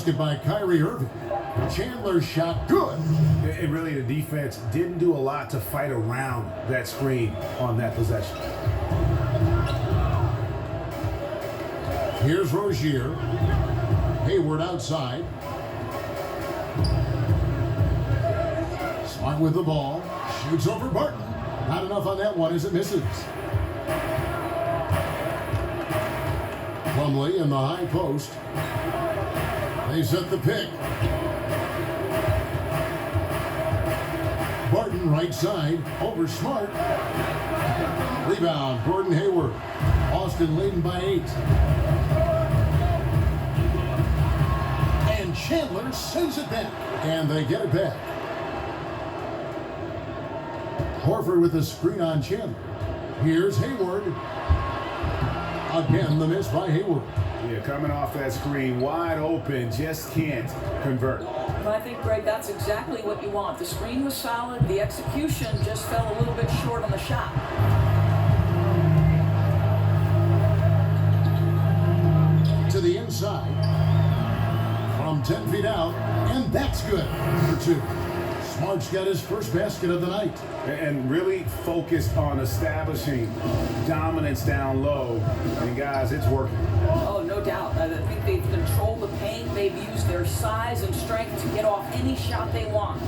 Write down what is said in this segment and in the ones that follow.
basket by Kyrie Irving. Chandler's shot, good. And really, the defense didn't do a lot to fight around that screen on that possession. Here's Rozier. Hayward outside. Smart with the ball. Shoots over Barton. Not enough on that one as it misses. Plumlee in the high post. They set the pick. Barton right side over Smart. Rebound, Gordon Hayward. Boston leading by 8. And Chandler sends it back. And they get it back. Horford with the screen on Chandler. Here's Hayward. Again, the miss by Hayward. Yeah, coming off that screen, wide open, just can't convert. Well, I think, Greg, that's exactly what you want. The screen was solid. The execution just fell a little bit short on the shot. To the inside. From 10 feet out. And that's good for 2. Smart's got his first basket of the night. And really focused on establishing dominance down low. And guys, it's working. Oh, no doubt. I think they've controlled the paint. They've used their size and strength to get off any shot they want.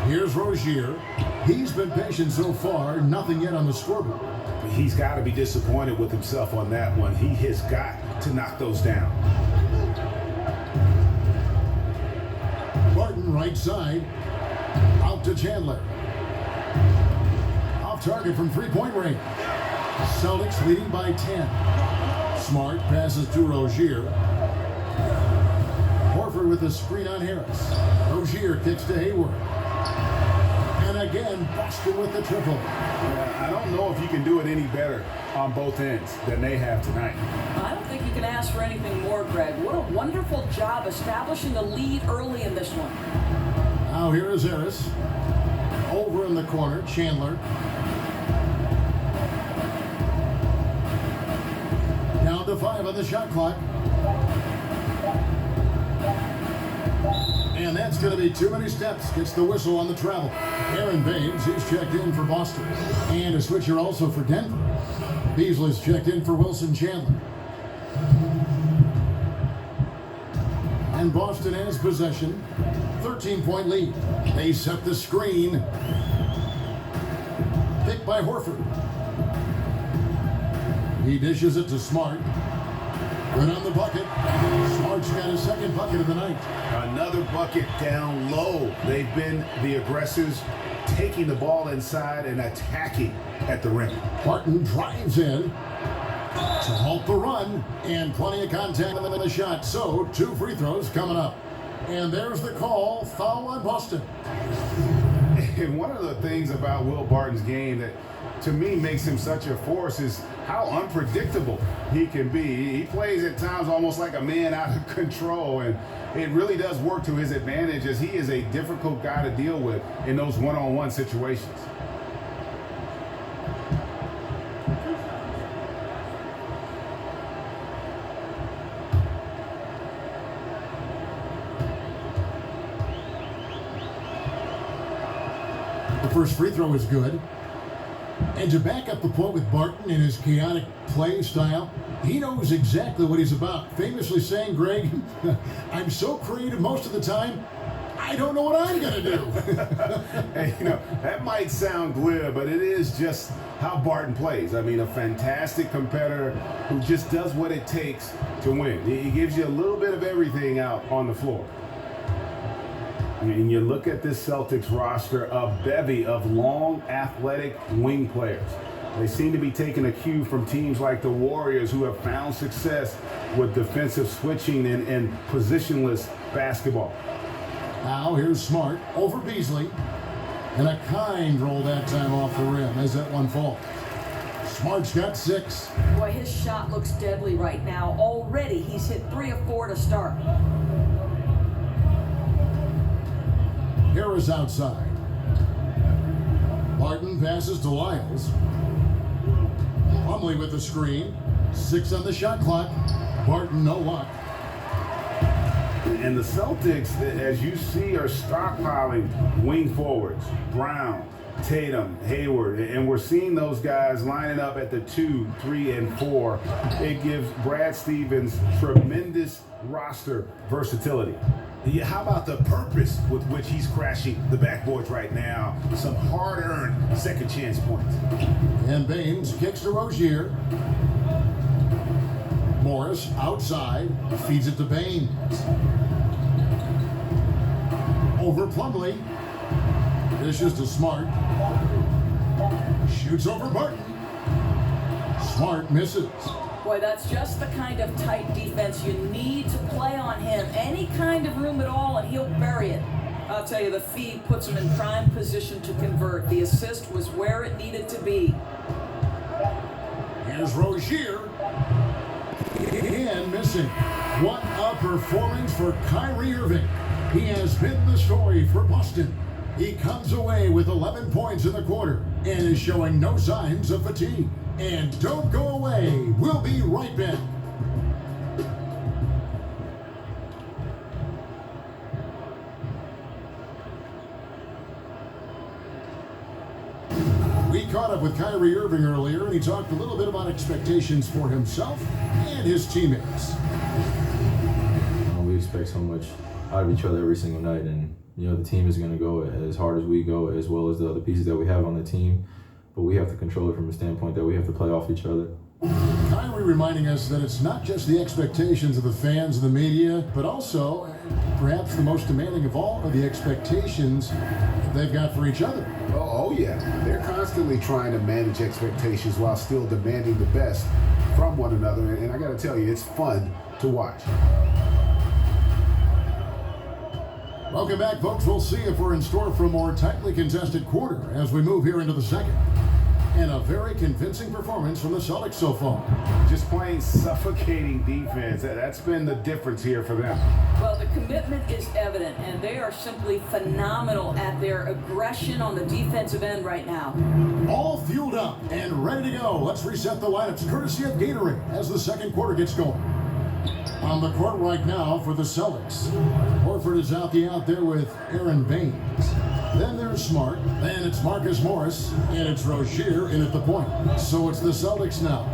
Here's Rozier. He's been patient so far. Nothing yet on the scoreboard. He's got to be disappointed with himself on that one. He has got to knock those down. Barton right side. Out to Chandler. Off target from three-point range. Celtics leading by 10. Smart passes to Rozier. Horford with the screen on Harris. Rozier kicks to Hayward. And again, Boston with the triple. I don't know if you can do it any better on both ends than they have tonight. I don't think you can ask for anything more, Greg. What a wonderful job establishing a lead early in this one. Now here is Harris. Over in the corner, Chandler. Down to 5 on the shot clock. And that's going to be too many steps. Gets the whistle on the travel. Aaron Baines, he's checked in for Boston. And a switcher also for Denver. Beasley's checked in for Wilson Chandler. And Boston has possession. 13-point lead. They set the screen. Picked by Horford. He dishes it to Smart. Good on the bucket. Smart's got his second bucket of the night. Another bucket down low. They've been the aggressors, taking the ball inside and attacking at the rim. Barton drives in to halt the run, and plenty of contact on the shot. So 2 free throws coming up. And there's the call, foul on Boston. And one of the things about Will Barton's game that to me makes him such a force is how unpredictable he can be. He plays at times almost like a man out of control, and it really does work to his advantage as he is a difficult guy to deal with in those one-on-one situations. The first free throw is good. And to back up the point with Barton and his chaotic play style, he knows exactly what he's about. Famously saying, Greg, I'm so creative most of the time, I don't know what I'm going to do. And, that might sound glib, but it is just how Barton plays. I mean, a fantastic competitor who just does what it takes to win. He gives you a little bit of everything out on the floor. And you look at this Celtics roster, a bevy of long, athletic wing players. They seem to be taking a cue from teams like the Warriors, who have found success with defensive switching and positionless basketball. Now here's Smart over Beasley. And a kind roll that time off the rim as that one falls. Smart's got 6. Boy, his shot looks deadly right now. Already he's hit 3 of 4 to start. Harris outside. Barton passes to Lyles. Plumlee with the screen. 6 on the shot clock. Barton, no luck. And the Celtics, as you see, are stockpiling wing forwards. Brown, Tatum, Hayward, and we're seeing those guys lining up at the 2, 3, and 4. It gives Brad Stevens tremendous roster versatility. Yeah, how about the purpose with which he's crashing the backboards right now? Some hard-earned second chance points. And Baines kicks to Rozier. Morris outside, feeds it to Baines. Over Plumlee. Dishes to Smart. Shoots over Barton. Smart misses. Boy, that's just the kind of tight defense you need to play on him. Any kind of room at all, and he'll bury it. I'll tell you, the feed puts him in prime position to convert. The assist was where it needed to be. Here's Rozier. And missing. What a performance for Kyrie Irving. He has been the story for Boston. He comes away with 11 points in the quarter and is showing no signs of fatigue. And don't go away. We'll be right back. We caught up with Kyrie Irving earlier, and he talked a little bit about expectations for himself and his teammates. We expect so much out of each other every single night, and the team is going to go as hard as we go, as well as the other pieces that we have on the team. But we have to control it from a standpoint that we have to play off each other. Kyrie reminding us that it's not just the expectations of the fans and the media, but also, perhaps the most demanding of all, are the expectations they've got for each other. Oh yeah. They're constantly trying to manage expectations while still demanding the best from one another. And I got to tell you, it's fun to watch. Welcome back, folks. We'll see if we're in store for a more tightly contested quarter as we move here into the second. And a very convincing performance from the Celtics so far. Just playing suffocating defense. That's been the difference here for them. Well, the commitment is evident, and they are simply phenomenal at their aggression on the defensive end right now. All fueled up and ready to go. Let's reset the lineups courtesy of Gatorade as the second quarter gets going. On the court right now for the Celtics. Horford is out there with Aaron Baines. Then there's Smart. Then it's Marcus Morris. And it's Rozier in at the point. So it's the Celtics now.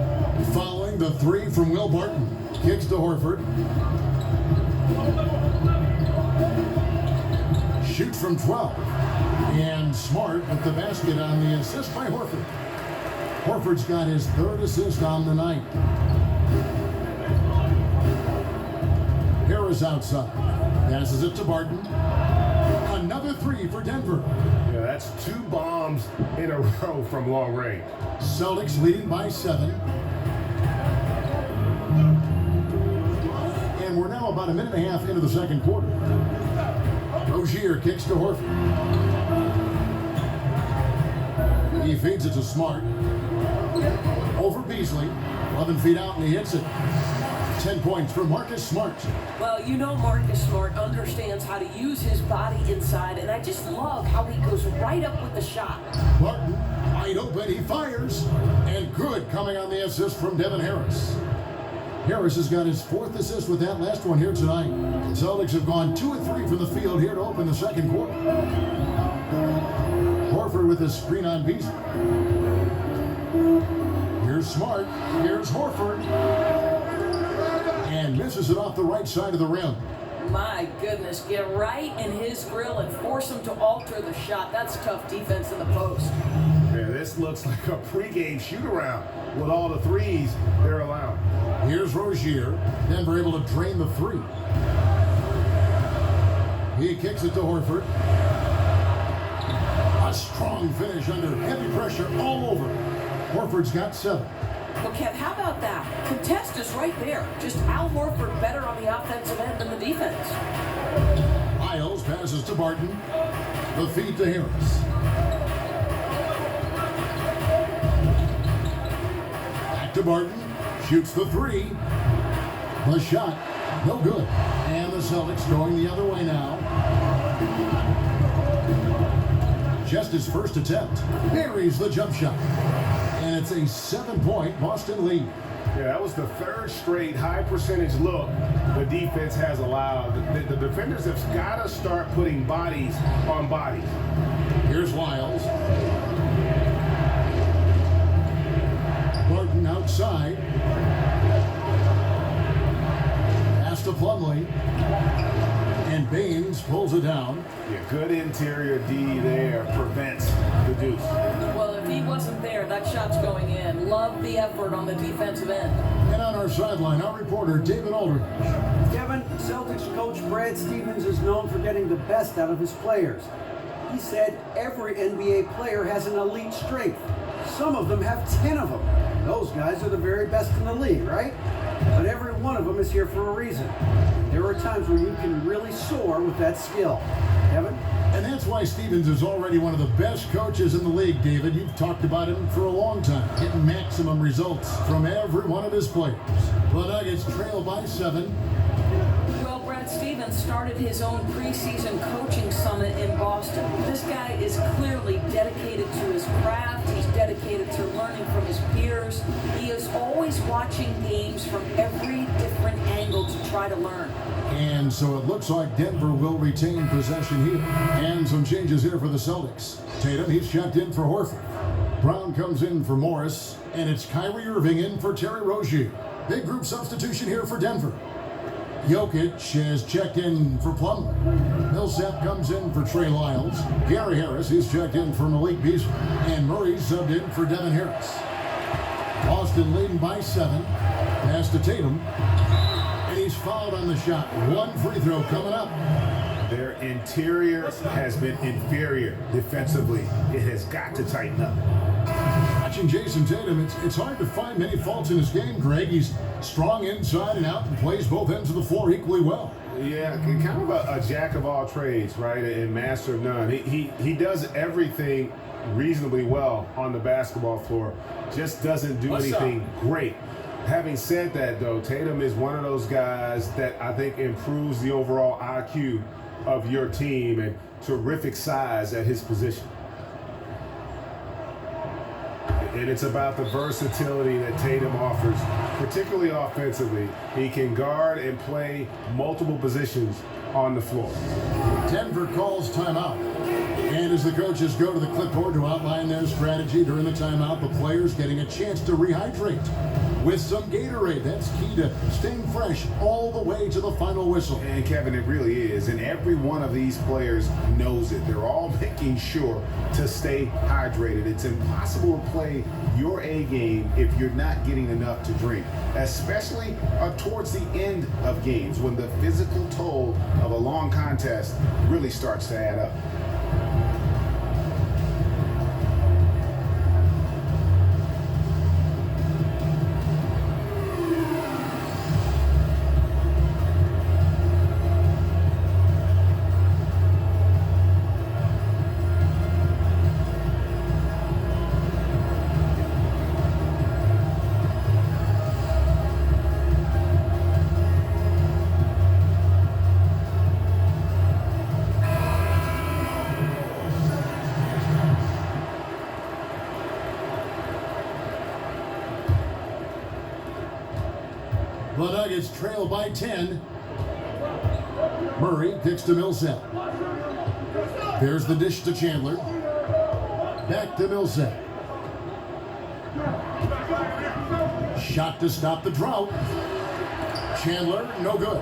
Following the three from Will Barton. Kicks to Horford. Shoots from 12. And Smart at the basket on the assist by Horford. Horford's got his third assist on the night. Harris outside. Passes it to Barton. Another three for Denver. Yeah, that's 2 bombs in a row from long range. Celtics leading by 7. And we're now about a minute and a half into the second quarter. Rozier kicks to Horford. He feeds it to Smart. Over Beasley. 11 feet out and he hits it. 10 points for Marcus Smart. Well, Marcus Smart understands how to use his body inside, and I just love how he goes right up with the shot. Barton, wide open, he fires. And good coming on the assist from Devin Harris. Harris has got his 4th assist with that last one here tonight. The Celtics have gone 2 of 3 from the field here to open the second quarter. Horford with a screen on Beasley. Here's Smart. Here's Horford. And misses it off the right side of the rim. My goodness, get right in his grill and force him to alter the shot. That's tough defense in the post. Man, this looks like a pregame shoot-around with all the threes they're allowing. Here's Rozier. Denver able to drain the 3. He kicks it to Horford. A strong finish under heavy pressure all over. Horford's got 7. Well, Kev, how about that? Contest is right there. Just Al Horford better on the offensive end than the defense. Miles passes to Barton. The feed to Harris. Back to Barton. Shoots the 3. The shot, no good. And the Celtics going the other way now. Just his first attempt. Buries the jump shot. And it's a 7-point Boston lead. Yeah, that was the third straight high percentage look the defense has allowed. The defenders have got to start putting bodies on bodies. Here's Wiles. Barton outside. Pass to Plumlee. And Baines pulls it down. Yeah, good interior D there prevents the deuce. Well, if he wasn't there, that shot's going in. Love the effort on the defensive end. And on our sideline, our reporter, David Aldridge. Kevin, Celtics coach Brad Stevens is known for getting the best out of his players. He said every NBA player has an elite strength. Some of them have 10 of them. Those guys are the very best in the league, right? But every one of them is here for a reason. There are times when you can really soar with that skill. Kevin? And that's why Stevens is already one of the best coaches in the league, David. You've talked about him for a long time, getting maximum results from every one of his players. The Nuggets trail by 7. Well, Brad Stevens started his own preseason coaching summit in Boston. This guy is clearly dedicated to his craft. He's dedicated to learning from his peers. He is always watching games from every different angle to try to learn. And so it looks like Denver will retain possession here. And some changes here for the Celtics. Tatum, he's checked in for Horford. Brown comes in for Morris. And it's Kyrie Irving in for Terry Rozier. Big group substitution here for Denver. Jokic has checked in for Plumlee. Millsap comes in for Trey Lyles. Gary Harris, he's checked in for Malik Beasley. And Murray subbed in for Devin Harris. Boston leading by 7. Pass to Tatum. And he's fouled on the shot. One free throw coming up. Their interior has been inferior defensively. It has got to tighten up. Watching Jason Tatum, it's hard to find many faults in his game, Greg. He's strong inside and out and plays both ends of the floor equally well. Yeah, kind of a jack of all trades, right, and master of none. He does everything reasonably well on the basketball floor, just doesn't do anything great. Having said that, though, Tatum is one of those guys that I think improves the overall IQ of your team, and terrific size at his position. And it's about the versatility that Tatum offers, particularly offensively. He can guard and play multiple positions on the floor. Denver calls timeout. And as the coaches go to the clipboard to outline their strategy during the timeout, the players getting a chance to rehydrate with some Gatorade. That's key to staying fresh all the way to the final whistle. And Kevin, it really is. And every one of these players knows it. They're all making sure to stay hydrated. It's impossible to play your A game if you're not getting enough to drink, especially towards the end of games when the physical toll of a long contest really starts to add up. The Nuggets trail by 10. Murray kicks to Millsap. There's the dish to Chandler. Back to Millsap. Shot to stop the drought. Chandler, no good.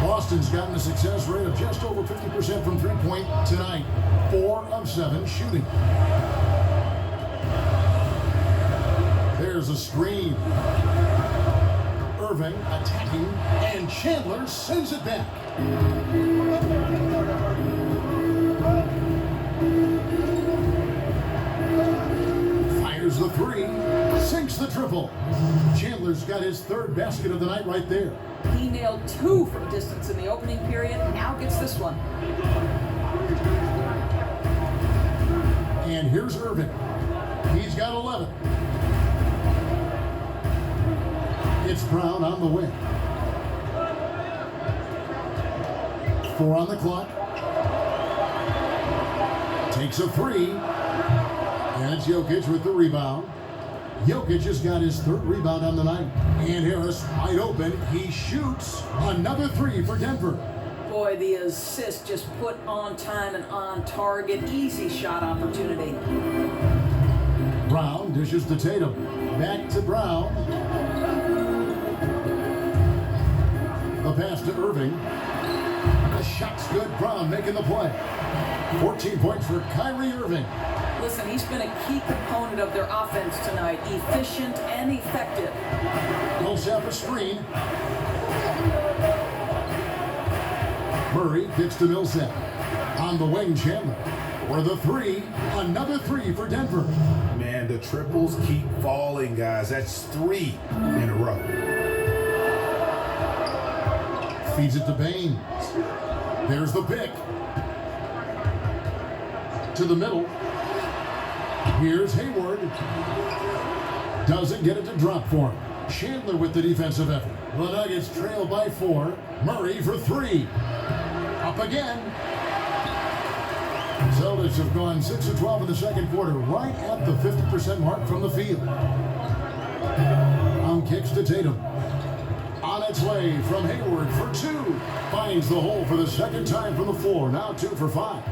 Boston's gotten a success rate of just over 50% from three-point tonight. 4 of 7 shooting. There's a screen. Irving attacking, and Chandler sends it back. Fires the three, sinks the triple. Chandler's got his third basket of the night right there. He nailed 2 from distance in the opening period, now gets this one. And here's Irving. He's got 11. It's Brown on the wing. 4 on the clock. Takes a 3. And it's Jokic with the rebound. Jokic has got his third rebound on the night. And Harris, wide open, he shoots another three for Denver. Boy, the assist just put on time and on target. Easy shot opportunity. Brown dishes to Tatum. Back to Brown. The pass to Irving. The shot's good. Brown making the play. 14 points for Kyrie Irving. Listen, he's been a key component of their offense tonight. Efficient and effective. Millsap a screen. Murray gets to Millsap. On the wing, Chandler. For the three. Another three for Denver. Man, the triples keep falling, guys. That's 3 in a row. Feeds it to Baines. There's the pick. To the middle. Here's Hayward. Doesn't get it to drop for him. Chandler with the defensive effort. The Nuggets trail by 4. Murray for 3. Up again. Celtics have gone 6 of 12 in the second quarter, right at the 50% mark from the field. On kicks to Tatum. On its way from Hayward for 2. Finds the hole for the second time from the floor. Now 2 for 5.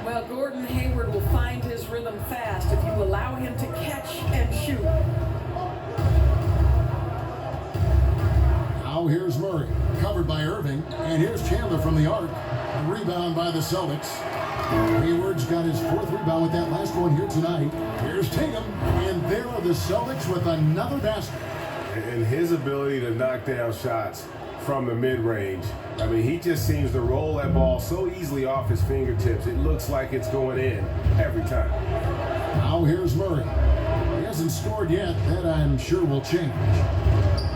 Well, Gordon Hayward will find his rhythm fast if you allow him to catch and shoot. Now here's Murray, covered by Irving, and here's Chandler from the arc. A rebound by the Celtics. Hayward's got his 4th rebound with that last one here tonight. Here's Tatum, and there are the Celtics with another basket. And his ability to knock down shots from the mid-range. I mean, he just seems to roll that ball so easily off his fingertips. It looks like it's going in every time. Now here's Murray. He hasn't scored yet. That I'm sure will change.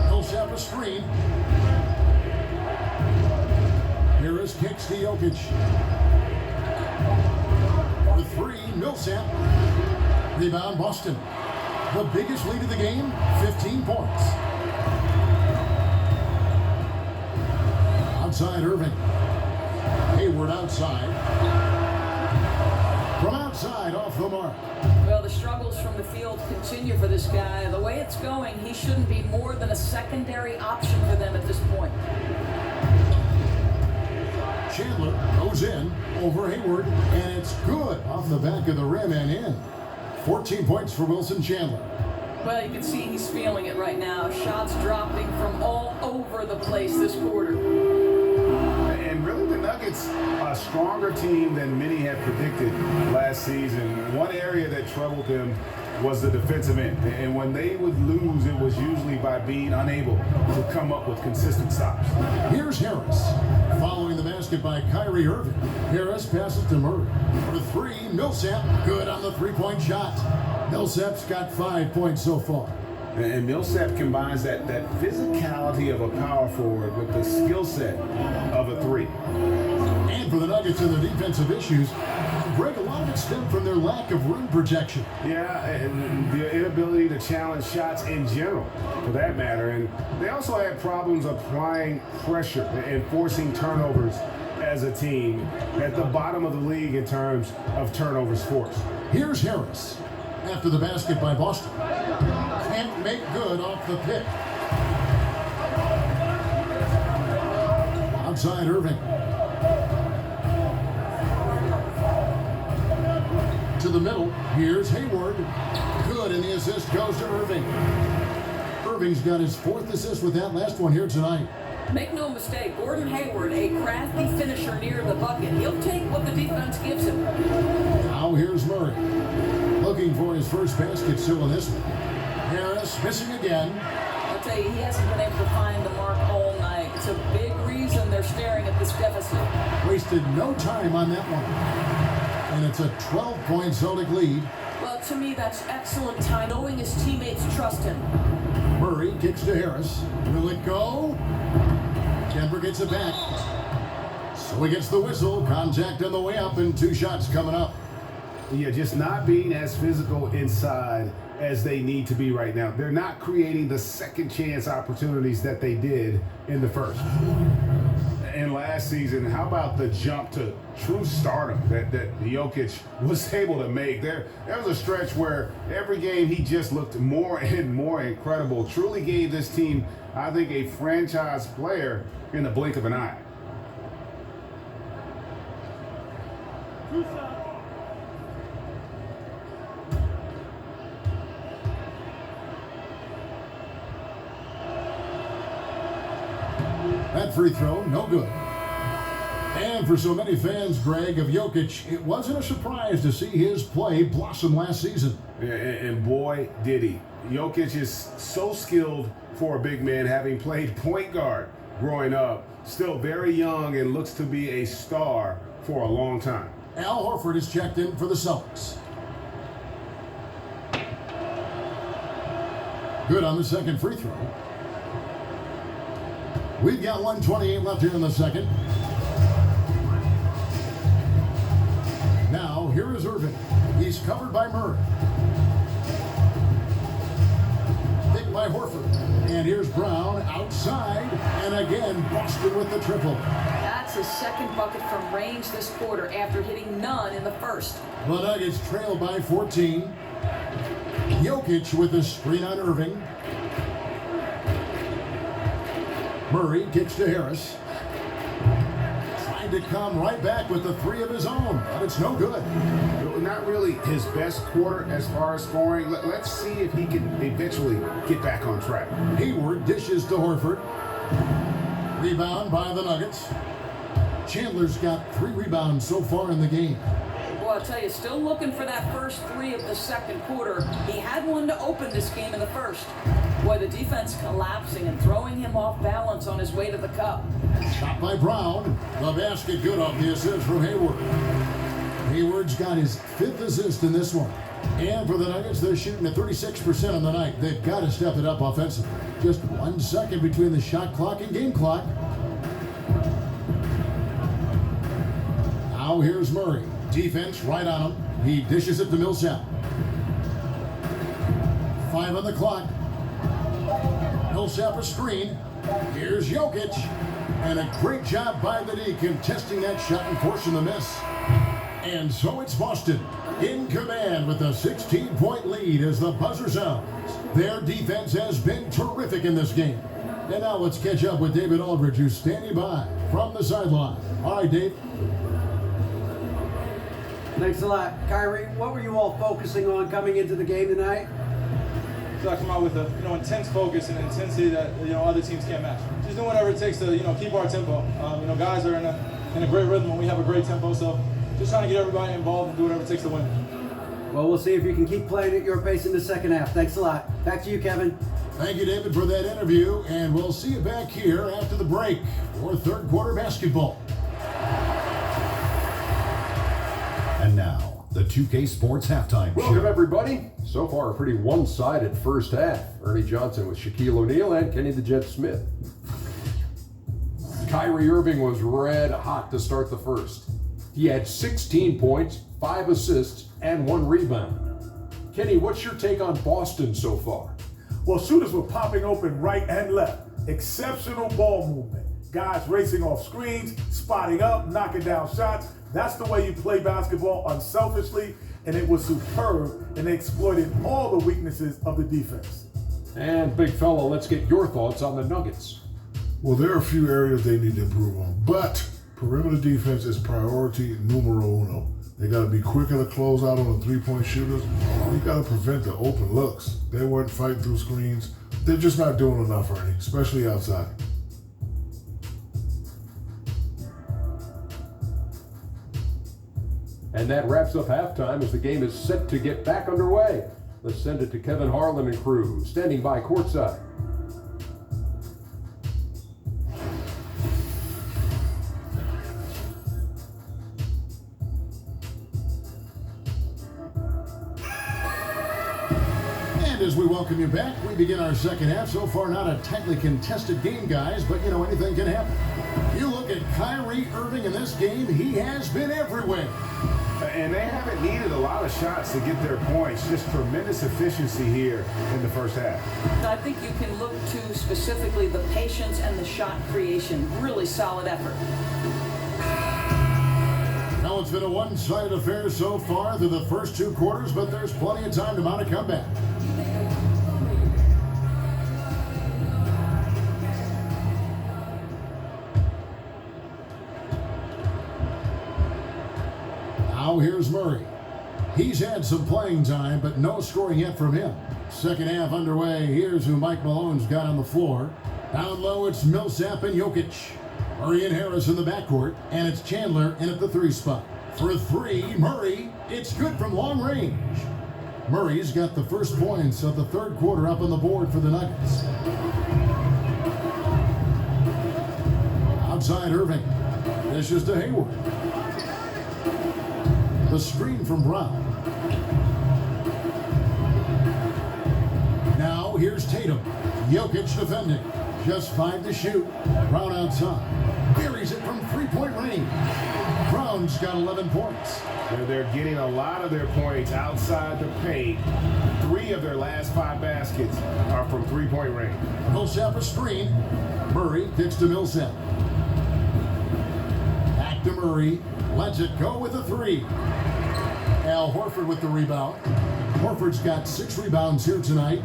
Millsap a screen. Harris kicks to Jokic. For 3, Millsap. Rebound, Boston. The biggest lead of the game, 15 points. Outside Irving. Hayward outside. From outside, off the mark. Well, the struggles from the field continue for this guy. The way it's going, he shouldn't be more than a secondary option for them at this point. Chandler goes in over Hayward, and it's good off the back of the rim and in. 14 points for Wilson Chandler. Well, you can see he's feeling it right now. Shots dropping from all over the place this quarter. And really, the Nuggets, a stronger team than many had predicted last season. One area that troubled them was the defensive end. And when they would lose, it was usually by being unable to come up with consistent stops. Here's Harris. Following the basket by Kyrie Irving. Harris passes to Murray. For 3, Millsap. Good on the 3-point shot. Millsap's got 5 points so far. And Millsap combines that physicality of a power forward with the skill set of a 3. And for the Nuggets and their defensive issues, Greg, a lot of it stemmed from their lack of rim protection. Yeah, and the inability to challenge shots in general, for that matter. And they also had problems applying pressure and forcing turnovers as a team at the bottom of the league in terms of turnovers forced. Here's Harris. After the basket by Boston. Can't make good off the pick. Outside Irving. To the middle. Here's Hayward. Good, and the assist goes to Irving. Irving's got his 4th assist with that last one here tonight. Make no mistake, Gordon Hayward, a crafty finisher near the bucket. He'll take what the defense gives him. Now here's Murray. Looking for his first basket still in this one. Harris missing again. I'll tell you, he hasn't been able to find the mark all night. It's a big reason they're staring at this deficit. Wasted no time on that one. And it's a 12-point Celtic lead. Well, to me, that's excellent time, knowing his teammates trust him. Murray kicks to Harris. Will it go? Denver gets it back. So he gets the whistle. Contact on the way up and 2 shots coming up. Yeah, just not being as physical inside as they need to be right now. They're not creating the second chance opportunities that they did in the first. And last season, how about the jump to true stardom that Jokic was able to make? There was a stretch where every game he just looked more and more incredible. Truly gave this team, I think, a franchise player in the blink of an eye. That free throw, no good. And for so many fans, Greg, of Jokic, it wasn't a surprise to see his play blossom last season. And boy, did he. Jokic is so skilled for a big man, having played point guard growing up. Still very young and looks to be a star for a long time. Al Horford is checked in for the Celtics. Good on the second free throw. We've got 1:28 left here in the second. Now, here is Irving. He's covered by Murray. Picked by Horford. And here's Brown outside. And again, Boston with the triple. That's his second bucket from range this quarter after hitting none in the first. The Nuggets trail by 14. Jokic with the screen on Irving. Murray kicks to Harris. Trying to come right back with the three of his own, but it's no good. Not really his best quarter as far as scoring. Let's see if he can eventually get back on track. Hayward dishes to Horford. Rebound by the Nuggets. Chandler's got 3 rebounds so far in the game. Well, I'll tell you, still looking for that first three of the second quarter. He had one to open this game in the first. Boy, the defense collapsing and throwing him off balance on his way to the cup. Shot by Brown. The basket good off the assist from Hayward. Hayward's got his 5th assist in this one. And for the Nuggets, they're shooting at 36% on the night. They've got to step it up offensively. Just 1 second between the shot clock and game clock. Now here's Murray. Defense right on him. He dishes it to Millsap. 5 on the clock. Millsap a screen. Here's Jokic. And a great job by the D contesting that shot and forcing the miss. And so it's Boston in command with a 16-point lead as the buzzer sounds. Their defense has been terrific in this game. And now let's catch up with David Aldridge, who's standing by from the sideline. All right, Dave. Thanks a lot. Kyrie, what were you all focusing on coming into the game tonight? So I come out with a intense focus and intensity that other teams can't match. Just doing whatever it takes to keep our tempo. Guys are in a great rhythm and we have a great tempo. So just trying to get everybody involved and do whatever it takes to win. Well, we'll see if you can keep playing at your pace in the second half. Thanks a lot. Back to you, Kevin. Thank you, David, for that interview, and we'll see you back here after the break for third quarter basketball. And now, the 2K Sports Halftime Show. Welcome, everybody. So far, a pretty one-sided first half. Ernie Johnson with Shaquille O'Neal and Kenny the Jet Smith. Kyrie Irving was red hot to start the first. He had 16 points, 5 assists, and 1 rebound. Kenny, what's your take on Boston so far? Well, shooters were popping open right and left. Exceptional ball movement. Guys racing off screens, spotting up, knocking down shots. That's the way you play basketball unselfishly, and it was superb, and they exploited all the weaknesses of the defense. And big fella, let's get your thoughts on the Nuggets. Well, there are a few areas they need to improve on, but perimeter defense is priority numero uno. They got to be quicker to close out on the three-point shooters. You got to prevent the open looks. They weren't fighting through screens. They're just not doing enough, Ernie, especially outside. And that wraps up halftime as the game is set to get back underway. Let's send it to Kevin Harlan and crew, standing by courtside. as we welcome you back, we begin our second half. So far, not a tightly contested game, guys, but you know, anything can happen. You look at Kyrie Irving in this game, he has been everywhere. And they haven't needed a lot of shots to get their points. Just tremendous efficiency here in the first half. I think you can look to specifically the patience and the shot creation. Really solid effort. Now it's been a one-sided affair so far through the first two quarters, but there's plenty of time to mount a comeback. Now here's Murray. He's had some playing time, but no scoring yet from him. Second half underway. Here's who Mike Malone's got on the floor. Down low, it's Millsap and Jokic. Murray and Harris in the backcourt, and it's Chandler in at the 3 spot. For 3, Murray, it's good from long range. Murray's got the first points of the third quarter up on the board for the Nuggets. Outside Irving. This is to Hayward. The screen from Brown. Now here's Tatum. Jokic defending. Just 5 to shoot. Brown outside. Buries it from 3-point range. Brown's got 11 points. They're getting a lot of their points outside the paint. 3 of their last 5 baskets are from 3-point range. Millsap a screen. Murray kicks to Millsap. Back to Murray. Lets it go with a 3. Al Horford with the rebound. Horford's got 6 rebounds here tonight.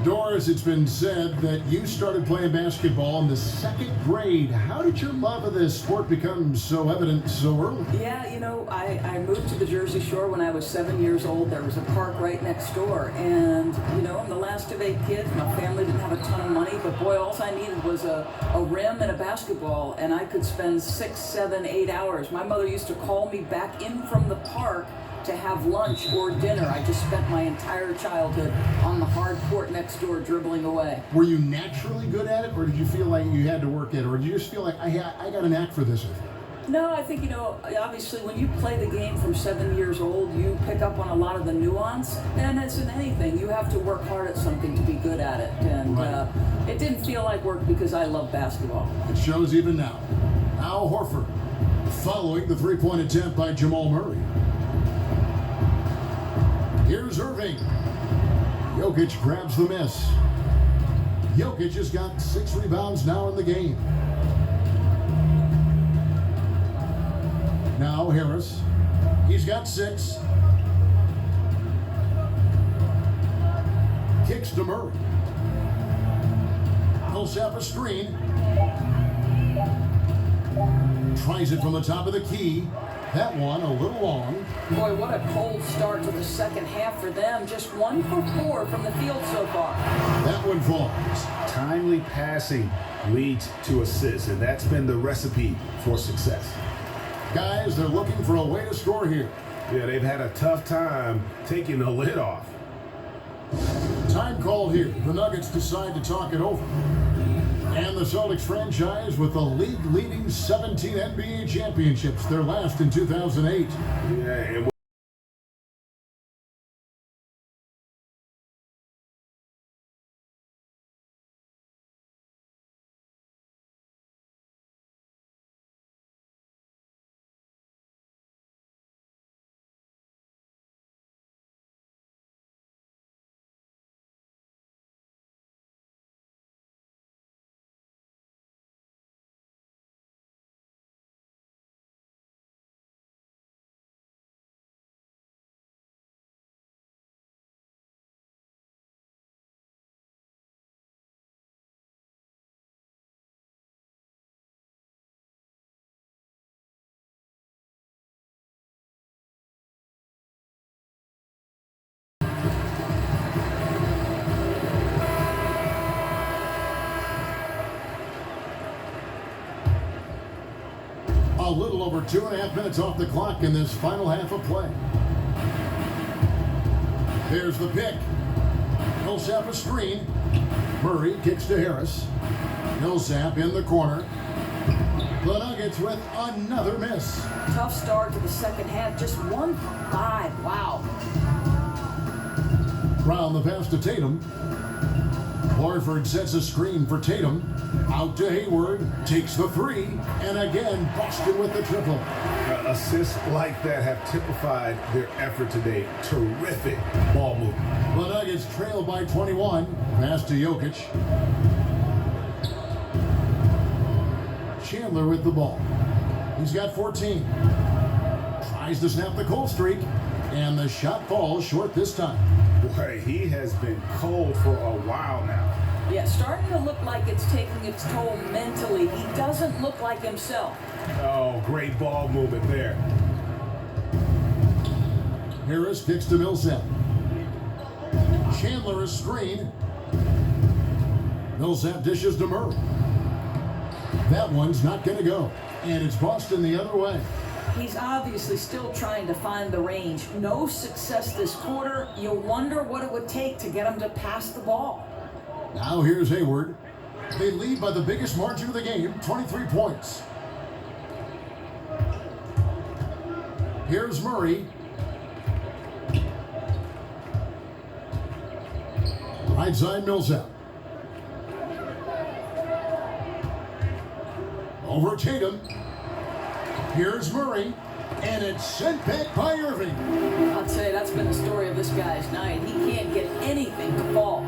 Doris, it's been said that you started playing basketball in the 2nd grade. How did your love of this sport become so evident so early? Yeah, you know, I moved to the Jersey Shore when I was 7 years old. There was a park right next door. And, you know, I'm the last of 8 kids. My family didn't have a ton of money, but boy, all I needed was a rim and a basketball, and I could spend 6, 7, 8 hours. My mother used to call me back in from the park to have lunch or dinner. I just spent my entire childhood on the hard court next door dribbling away. Were you naturally good at it, or did you feel like you had to work at it, or did you just feel like I got a knack for this? No, I think, you know, obviously when you play the game from 7 years old, you pick up on a lot of the nuance, and as in anything, you have to work hard at something to be good at it. And it didn't feel like work because I love basketball. It shows even now. Al Horford following the 3-point attempt by Jamal Murray. Here's Irving. Jokic grabs the miss. Jokic has got 6 rebounds now in the game. Now Harris. He's got 6. Kicks to Murray. Millsap a screen. Tries it from the top of the key. That one a little long. Boy, what a cold start to the second half for them. Just 1 for 4 from the field so far. That one falls. Timely passing leads to assists, and that's been the recipe for success. Guys, they're looking for a way to score here. Yeah, they've had a tough time taking the lid off. Time called here. The Nuggets decide to talk it over. And the Celtics franchise with the league-leading 17 NBA championships, their last in 2008. Yeah, and A little over 2.5 minutes off the clock in this final half of play. There's the pick. Millsap a screen. Murray kicks to Harris. Millsap in the corner. The Nuggets with another miss. Tough start to the second half. Just 1 for 5. Wow. Brown the pass to Tatum. Horford sets a screen for Tatum. Out to Hayward. Takes the three. And again, Boston with the triple. Assists like that have typified their effort today. Terrific ball movement. The Nuggets trail by 21. Pass to Jokic. Chandler with the ball. He's got 14. Tries to snap the cold streak. And the shot falls short this time. Boy, he has been cold for a while now. Yeah, starting to look like it's taking its toll mentally. He doesn't look like himself. Oh, great ball movement there. Harris kicks to Millsap. Chandler is screen. Millsap dishes to Murray. That one's not going to go. And it's Boston the other way. He's obviously still trying to find the range. No success this quarter. You wonder what it would take to get him to pass the ball. Now here's Hayward. They lead by the biggest margin of the game, 23 points. Here's Murray. Right side Millsap. Over Tatum. Here's Murray. And it's sent back by Irving. I'd say that's been the story of this guy's night. He can't get anything to fall.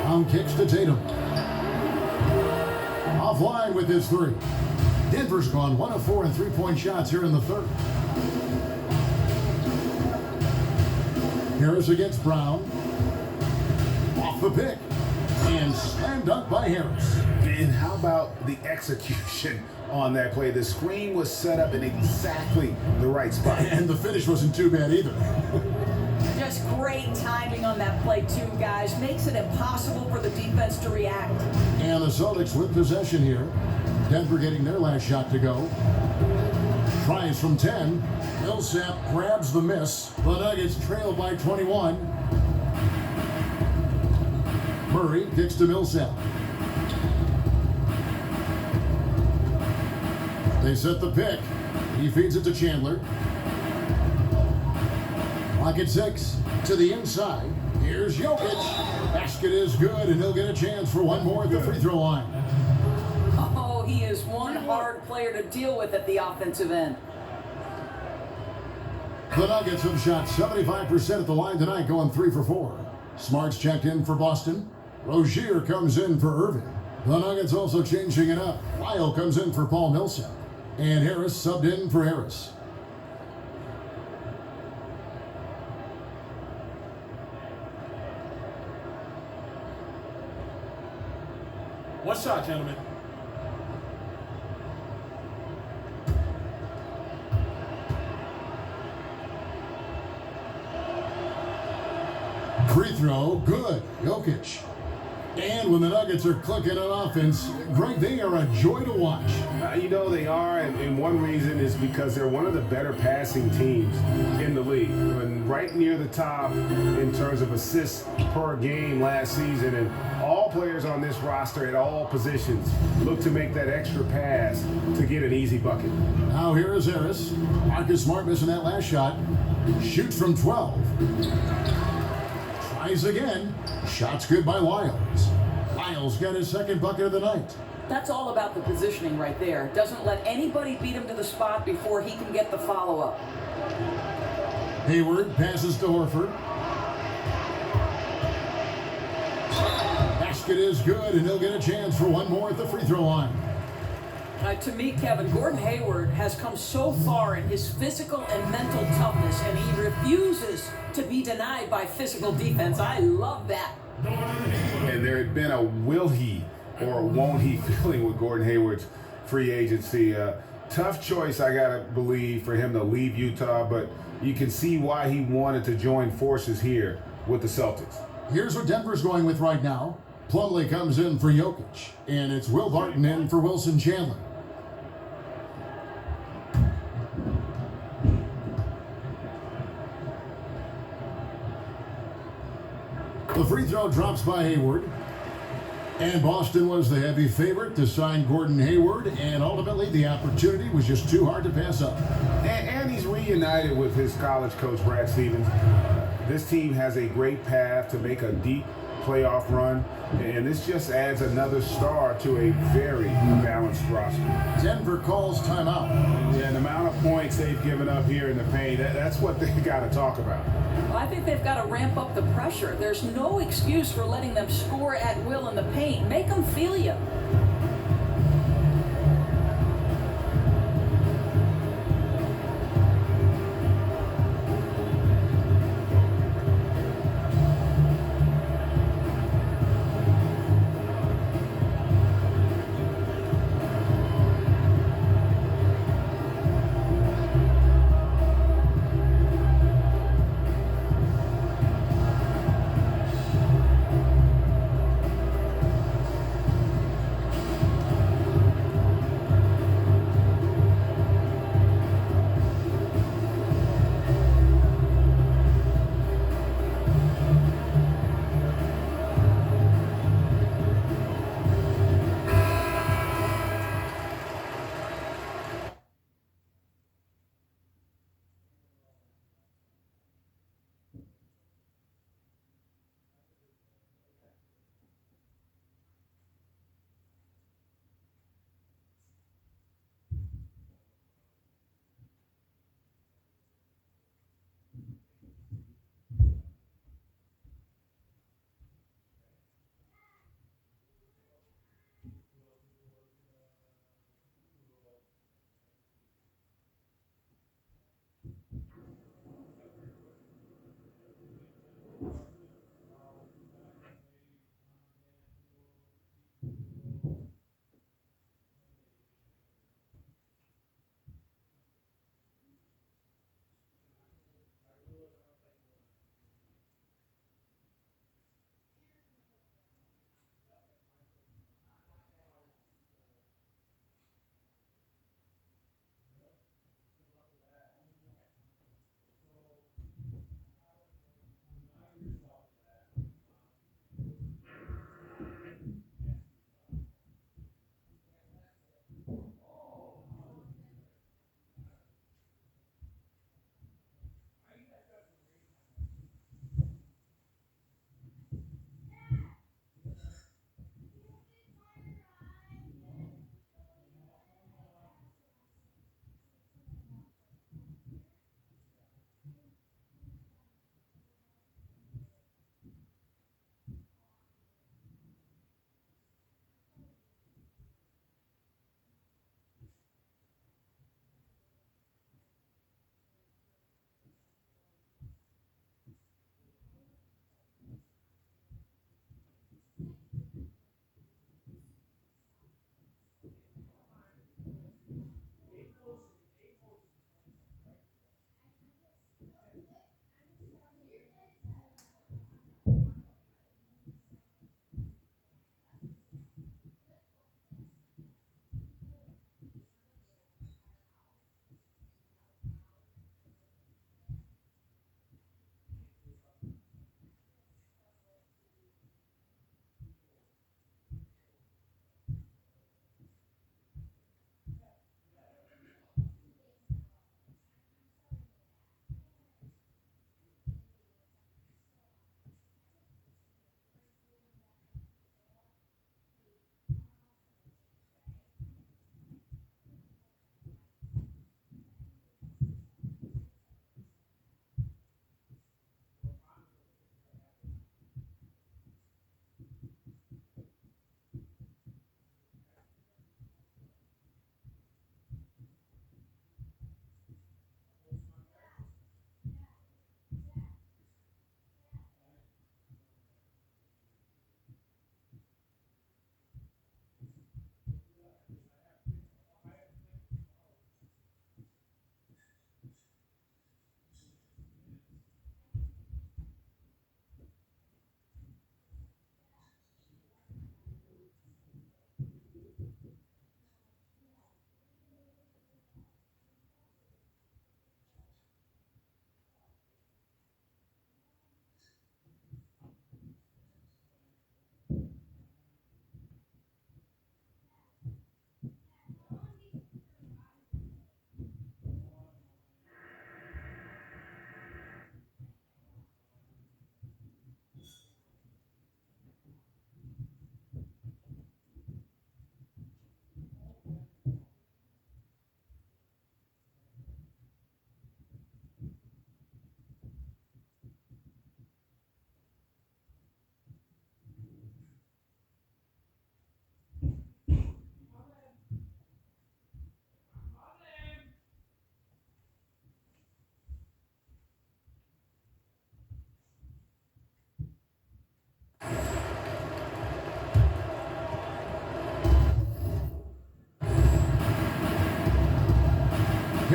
On kicks to Tatum. Offline with his three. Denver's gone 1 of 4 in three-point shots here in the third. Harris against Brown. Off the pick. And slam dunk by Harris. And how about the execution on that play? The screen was set up in exactly the right spot. And the finish wasn't too bad either. Just great timing on that play, too, guys. Makes it impossible for the defense to react. And the Celtics with possession here. Denver getting their last shot to go. Tries from 10. Millsap grabs the miss. The Nuggets trail by 21. Murray kicks to Millsap. They set the pick. He feeds it to Chandler. Clock at 6. To the inside. Here's Jokic. Basket is good, and he'll get a chance for one more at the free throw line. Oh, he is one hard player to deal with at the offensive end. The Nuggets have shot 75% at the line tonight, going 3 for 4. Smart's checked in for Boston. Rozier comes in for Irving. The Nuggets also changing it up. Lyle comes in for Paul Millsap. And Harris subbed in for Harris. One shot, gentlemen. Free throw, good. Jokic. And when the Nuggets are clicking on offense, Greg, they are a joy to watch. You know they are, and one reason is because they're one of the better passing teams in the league. And right near the top in terms of assists per game last season. And all players on this roster at all positions look to make that extra pass to get an easy bucket. Now here is Harris. Marcus Smart missing that last shot. Shoots from 12. Tries again. Shot's good by Lyles. Lyles got his second bucket of the night. That's all about the positioning right there. Doesn't let anybody beat him to the spot before he can get the follow-up. Hayward passes to Horford. Basket is good, and he'll get a chance for one more at the free throw line. To me, Kevin, Gordon Hayward has come so far in his physical and mental toughness, and he refuses to be denied by physical defense. I love that. And there had been a will he or won't he feeling with Gordon Hayward's free agency. Tough choice, I gotta believe, for him to leave Utah, but you can see why he wanted to join forces here with the Celtics. Here's what Denver's going with right now. Plumlee comes in for Jokic, and it's Will Barton in for Wilson Chandler. The free throw drops by Hayward. And Boston was the heavy favorite to sign Gordon Hayward, and ultimately the opportunity was just too hard to pass up. And he's reunited with his college coach, Brad Stevens. This team has a great path to make a deep playoff run, and this just adds another star to a very balanced roster. Denver calls timeout. And the amount of points they've given up here in the paint, that's what they got to talk about. Well, I think they've got to ramp up the pressure. There's no excuse for letting them score at will in the paint. Make them feel you.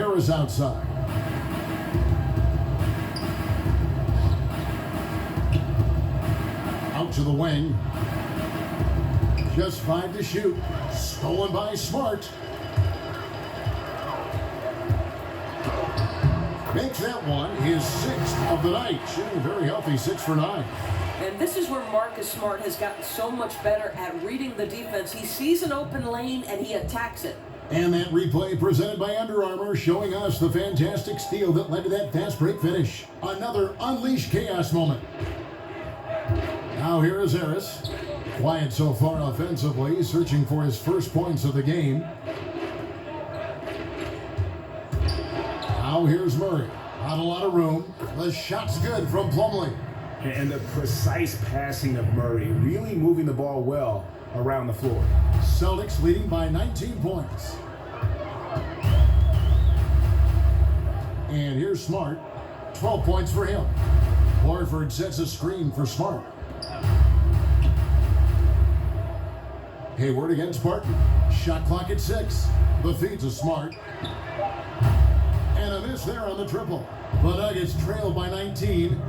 Harris outside. Out to the wing. Just 5 to shoot. Stolen by Smart. Makes that one his 6th of the night. Shooting very healthy, 6 for 9. And this is where Marcus Smart has gotten so much better at reading the defense. He sees an open lane and he attacks it. And that replay presented by Under Armour, showing us the fantastic steal that led to that fast break finish. Another unleashed chaos moment. Now here is Harris. Quiet so far offensively, searching for his first points of the game. Now here's Murray. Not a lot of room. The shot's good from Plumlee. And the precise passing of Murray, really moving the ball well around the floor. Celtics leading by 19 points. And here's Smart. 12 points for him. Horford sets a screen for Smart. Hayward against Barton. Shot clock at 6. The feed to Smart. And a miss there on the triple. The Nuggets trail by 19.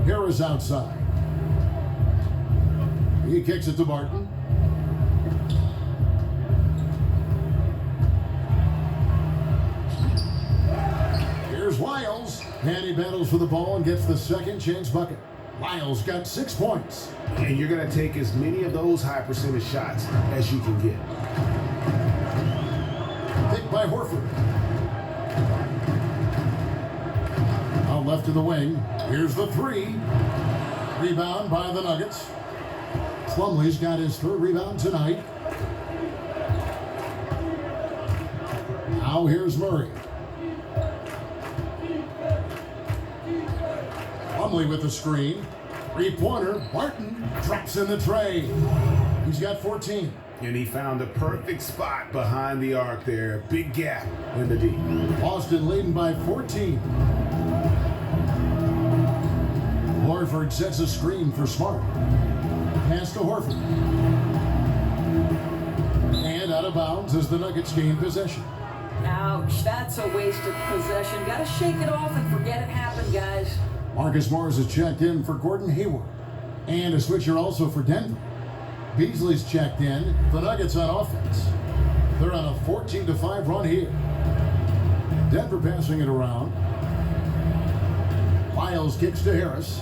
Harris outside. He kicks it to Barton. Here's Lyles. And he battles for the ball and gets the second chance bucket. Lyles got 6 points. And you're going to take as many of those high percentage shots as you can get. Picked by Horford. Out left to the wing. Here's the 3. Rebound by the Nuggets. Plumlee's got his 3rd rebound tonight. Now here's Murray. Plumlee with the screen. 3-pointer. Barton drops in the tray. He's got 14. And he found the perfect spot behind the arc there. Big gap in the D. Boston leading by 14. Horford sets a screen for Smart. Pass to Horford. And out of bounds as the Nuggets gain possession. Ouch, that's a wasted possession. Got to shake it off and forget it happened, guys. Marcus Morris is checked in for Gordon Hayward. And a switcher also for Denver. Beasley's checked in. The Nuggets on offense. They're on a 14-5 run here. Denver passing it around. Lyles kicks to Harris.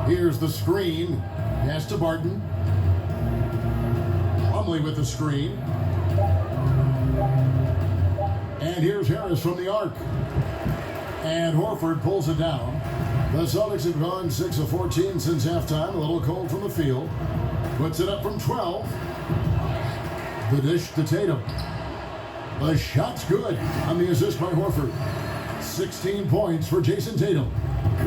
Here's the screen. Pass to Barton. Plumlee with the screen. And here's Harris from the arc. And Horford pulls it down. The Celtics have gone 6 of 14 since halftime. A little cold from the field. Puts it up from 12. The dish to Tatum. The shot's good on the assist by Horford. 16 points for Jason Tatum.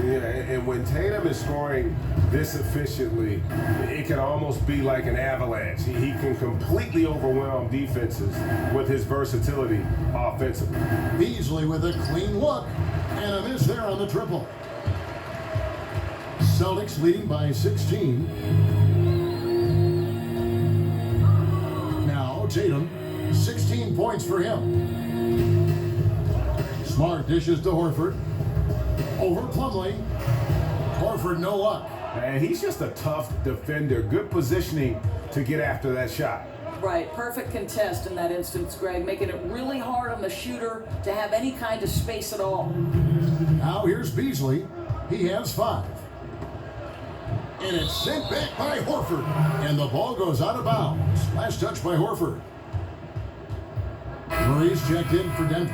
Yeah, and when Tatum is scoring this efficiently, it can almost be like an avalanche. He can completely overwhelm defenses with his versatility offensively. Beasley with a clean look and a miss there on the triple. Celtics leading by 16. Now Tatum, 16 points for him. Smart dishes to Horford. Over Plumlee. Horford, no luck. And he's just a tough defender. Good positioning to get after that shot. Right, perfect contest in that instance, Greg, making it really hard on the shooter to have any kind of space at all. Now here's Beasley. He has 5. And it's sent back by Horford. And the ball goes out of bounds. Last touch by Horford. Murray's checked in for Denver.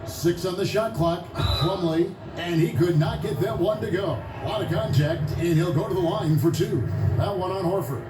Six on the shot clock. Plumlee, and he could not get that one to go. A lot of contact, and he'll go to the line for 2. That one on Horford.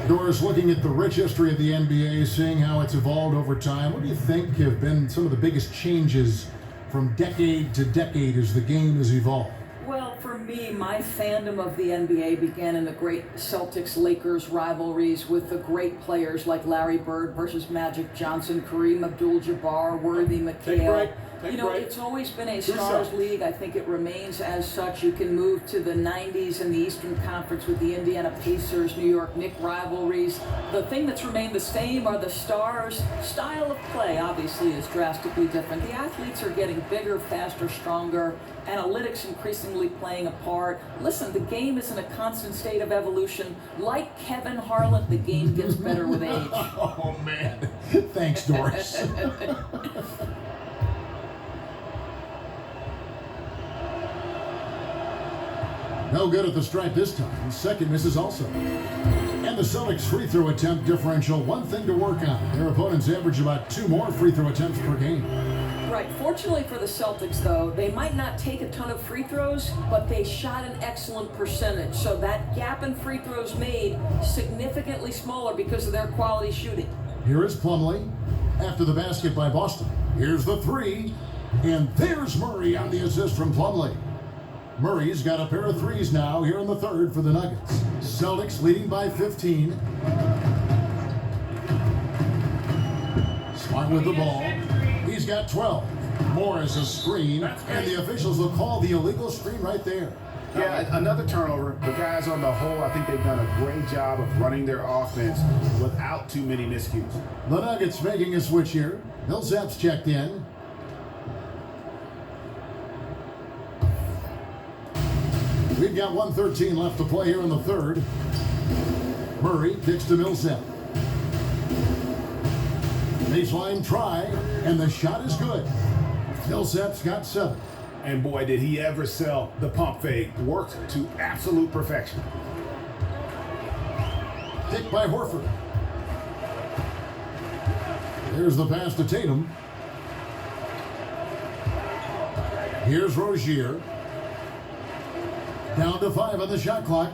Doris, looking at the rich history of the NBA, seeing how it's evolved over time, what do you think have been some of the biggest changes from decade to decade as the game has evolved? Well, for me, my fandom of the NBA began in the great Celtics-Lakers rivalries with the great players like Larry Bird versus Magic Johnson, Kareem Abdul-Jabbar, Worthy McHale. It's always been a stars league. I think it remains as such. You can move to the 90s and the Eastern Conference with the Indiana Pacers, New York Knicks rivalries. The thing that's remained the same are the stars. Style of play, obviously, is drastically different. The athletes are getting bigger, faster, stronger. Analytics increasingly playing a part. Listen, the game is in a constant state of evolution. Like Kevin Harlan, the game gets better with age. Oh, man. Thanks, Doris. No good at the stripe this time. Second misses also. And the Celtics free throw attempt differential, one thing to work on. Their opponents average about 2 more free throw attempts per game. Right. Fortunately for the Celtics, though, they might not take a ton of free throws, but they shot an excellent percentage. So that gap in free throws made significantly smaller because of their quality shooting. Here is Plumlee after the basket by Boston. Here's the three, and there's Murray on the assist from Plumlee. Murray's got a pair of threes now here in the third for the Nuggets. Celtics leading by 15. Smart with the ball. He's got 12. Morris a screen, and the officials will call the illegal screen right there. Yeah, another turnover. The guys on the whole, I think they've done a great job of running their offense without too many miscues. The Nuggets making a switch here. Millsap's checked in. We've got 1:13 left to play here in the third. Murray kicks to Millsap. Baseline try, and the shot is good. Millsap's got 7. And boy, did he ever sell the pump fake. Worked to absolute perfection. Kick by Horford. There's the pass to Tatum. Here's Rozier. Down to 5 on the shot clock.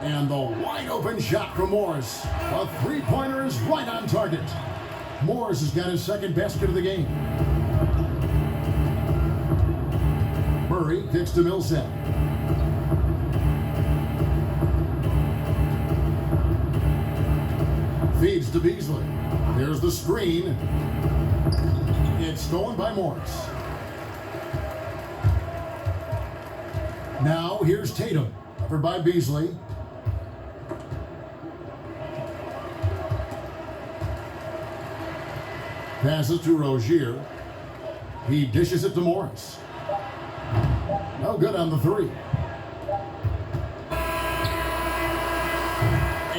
And the wide open shot from Morris. A three-pointer is right on target. Morris has got his second basket of the game. Murray kicks to Millsap. Feeds to Beasley. There's the screen. It's stolen by Morris. Now here's Tatum, covered by Beasley. Passes to Rozier. He dishes it to Morris. No good on the three.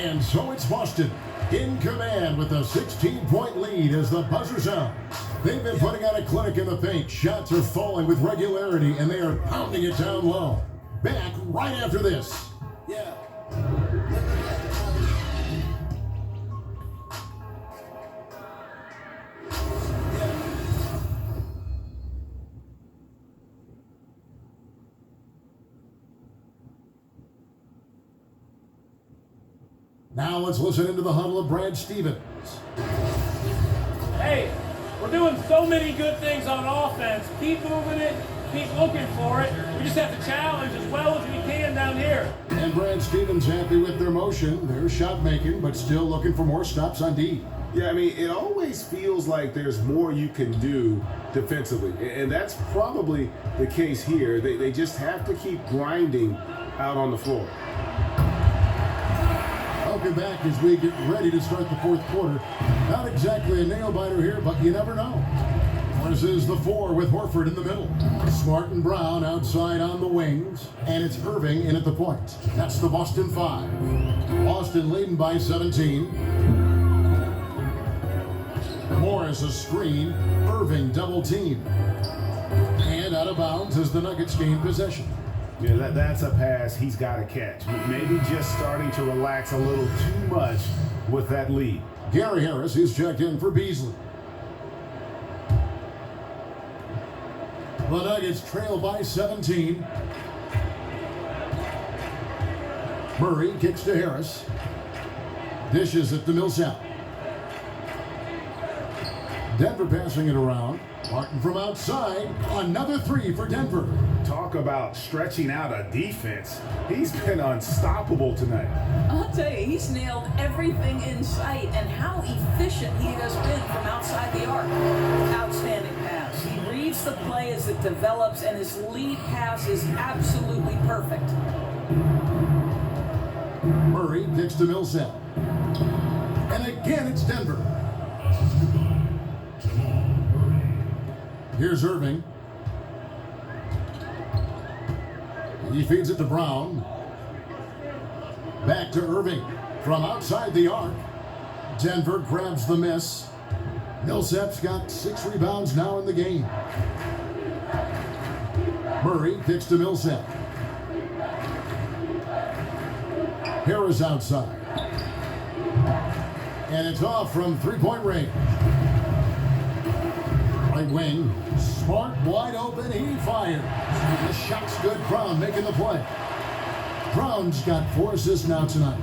And so it's Boston in command with a 16-point lead as the buzzer sounds. They've been putting out a clinic in the paint. Shots are falling with regularity, and they are pounding it down low. Back right after this. Yeah. Now let's listen into the huddle of Brad Stevens. Hey, we're doing so many good things on offense. Keep moving it, keep looking for it. We just have to challenge as well as we can down here. And Brad Stevens happy with their motion. They're shot making, but still looking for more stops on D. Yeah, I mean, it always feels like there's more you can do defensively. And that's probably the case here. They just have to keep grinding out on the floor. Welcome back as we get ready to start the fourth quarter. Not exactly a nail-biter here, but you never know. This is the 4 with Horford in the middle. Smart and Brown outside on the wings, and it's Irving in at the point. That's the Boston 5. Boston leading by 17. Morris a screen. Irving double team. And out of bounds as the Nuggets gain possession. Yeah, that's a pass he's got to catch. Maybe just starting to relax a little too much with that lead. Gary Harris is checked in for Beasley. The Nuggets trail by 17. Murray kicks to Harris. Dishes it to Millsap. Denver passing it around. Martin from outside. Another 3 for Denver. Talk talk about stretching out a defense. He's been unstoppable tonight. I'll tell you, he's nailed everything in sight, and how efficient he has been from outside the arc. Outstanding pass. He reads the play as it develops, and his lead pass is absolutely perfect. Murray kicks to Millsap. And again, it's Denver. Here's Irving. He feeds it to Brown. Back to Irving from outside the arc. Denver grabs the miss. Millsap's got 6 rebounds now in the game. Murray kicks to Millsap. Harris outside. And it's off from three-point range. Right wing, Smart wide open, he fires. The shot's good, Brown making the play. Brown's got 4 assists now tonight.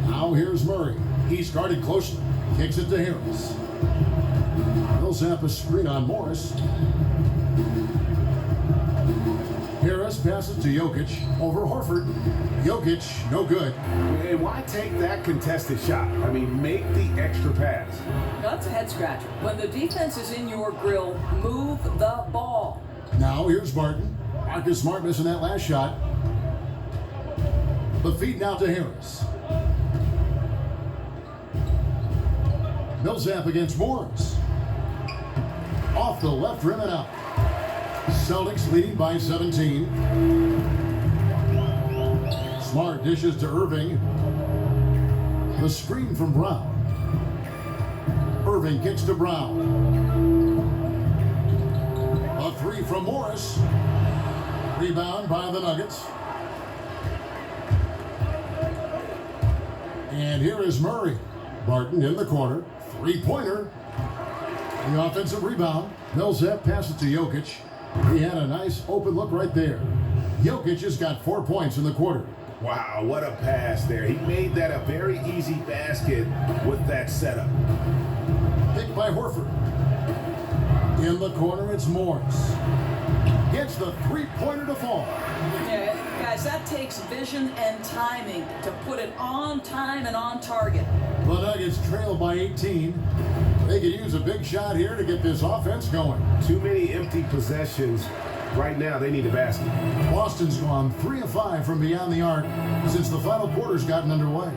Now here's Murray. He's guarded closely. Kicks it to Harris. Millsap a screen on Morris. Harris passes to Jokic over Horford. Jokic, no good. And why take that contested shot? I mean, make the extra pass. That's a head scratcher. When the defense is in your grill, move the ball. Now here's Barton. Marcus Smart missing that last shot. The feed now to Harris. Millsap against Morris. Off the left rim and out. Celtics leading by 17. Smart dishes to Irving. The screen from Brown. Irving kicks to Brown. A 3 from Morris. Rebound by the Nuggets. And here is Murray. Barton in the corner. 3-pointer. The offensive rebound. Millsap passes to Jokic. He had a nice open look right there. Jokic has got 4 points in the quarter. Wow, what a pass there. He made that a very easy basket with that setup. Picked by Horford. In the corner, it's Morris. Gets the 3-pointer to fall. Yeah, guys, that takes vision and timing to put it on time and on target. The Nuggets trail by 18. They could use a big shot here to get this offense going. Too many empty possessions. Right now, they need a basket. Boston's gone 3 of 5 from beyond the arc since the final quarter's gotten underway.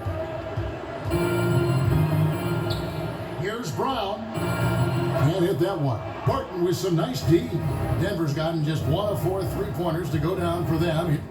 Here's Brown. Can't hit that one. Barton with some nice D. Denver's gotten just 1 of 4 3-pointers to go down for them.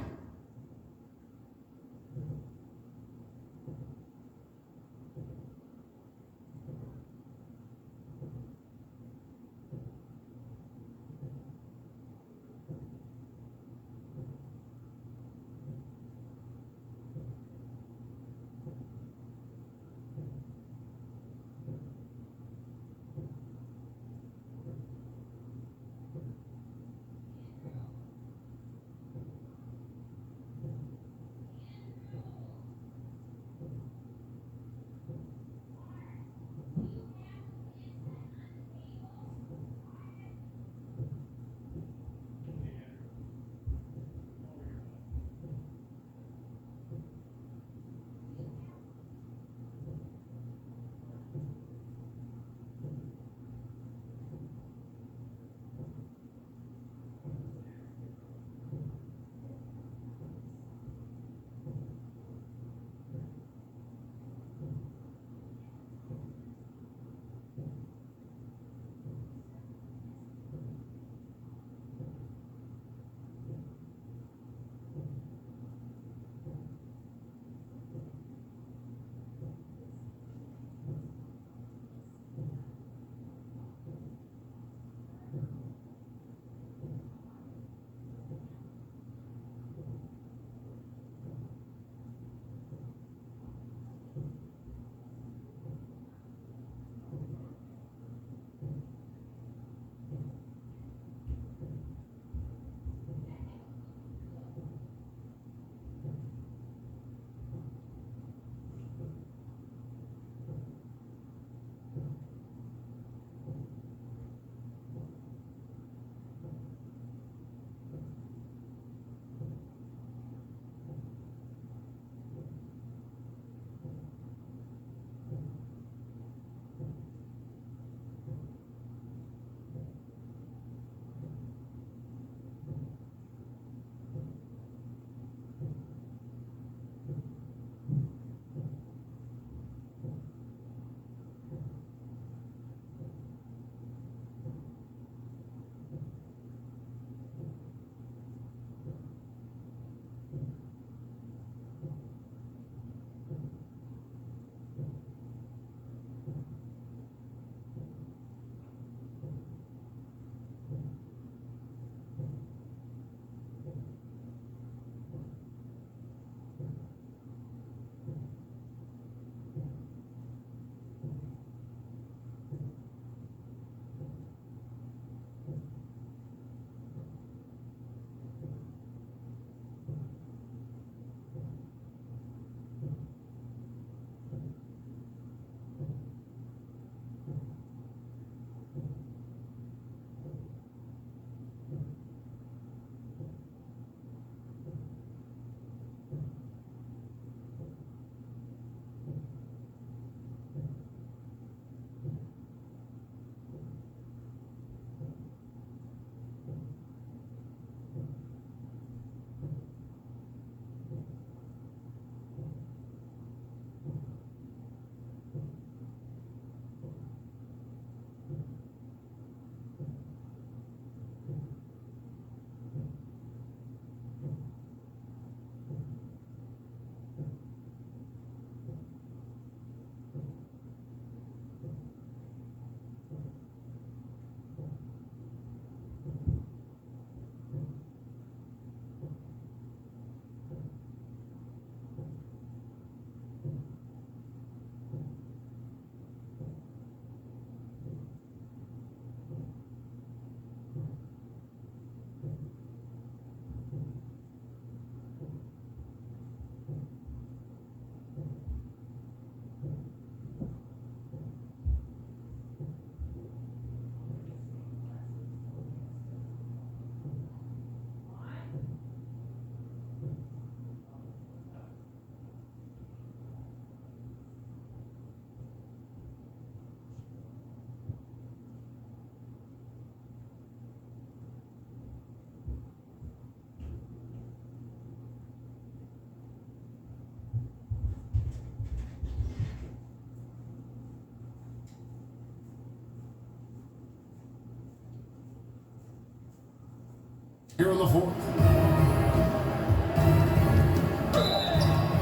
here in the fourth.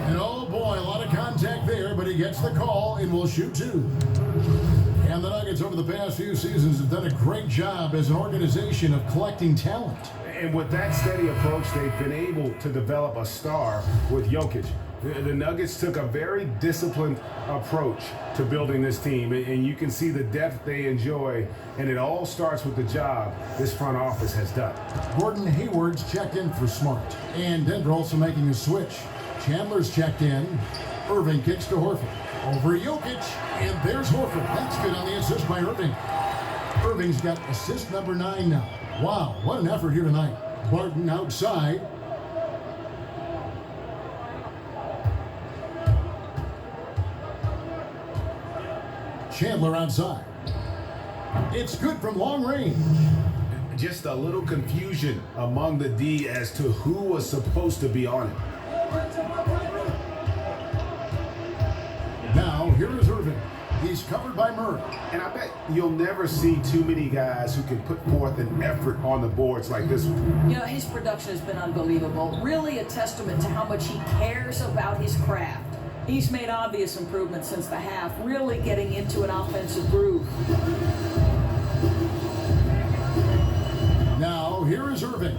And oh boy, a lot of contact there, but he gets the call and will shoot two. And the Nuggets over the past few seasons have done a great job as an organization of collecting talent. And with that steady approach, they've been able to develop a star with Jokic. The Nuggets took a very disciplined approach to building this team, and you can see the depth they enjoy, and it all starts with the job this front office has done. Gordon Hayward's checked in for Smart, and Denver also making a switch. Chandler's checked in. Irving kicks to Horford. Over Jokic, and there's Horford. That's good on the assist by Irving. Irving's got assist number 9 now. Wow, what an effort here tonight. Barton outside. Chandler outside. It's good from long range. Just a little confusion among the D as to who was supposed to be on it. Now, here is Irving. He's covered by Murray. And I bet you'll never see too many guys who can put forth an effort on the boards like this one. You know, his production has been unbelievable. Really a testament to how much he cares about his craft. He's made obvious improvements since the half, really getting into an offensive groove. Now, here is Irving.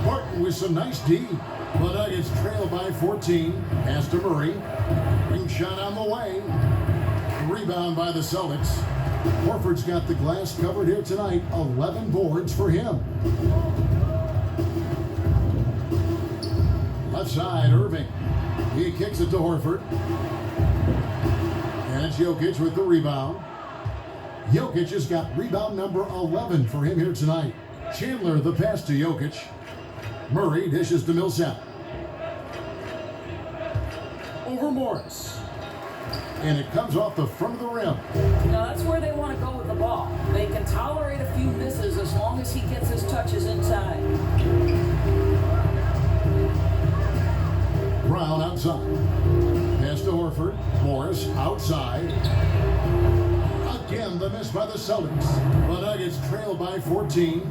Barton with some nice D. The Nuggets trail by 14. Pass to Murray. Ring shot on the way. Rebound by the Celtics. Horford's got the glass covered here tonight. 11 boards for him. Left side, Irving. He kicks it to Horford. And it's Jokic with the rebound. Jokic has got rebound number 11 for him here tonight. Chandler the pass to Jokic. Murray dishes to Millsap. Over Morris. And it comes off the front of the rim. Now that's where they want to go with the ball. They can tolerate a few misses as long as he gets his touches inside. Brown outside. Pass to Horford. Morris outside. Again, the miss by the Celtics. The Nuggets trail by 14.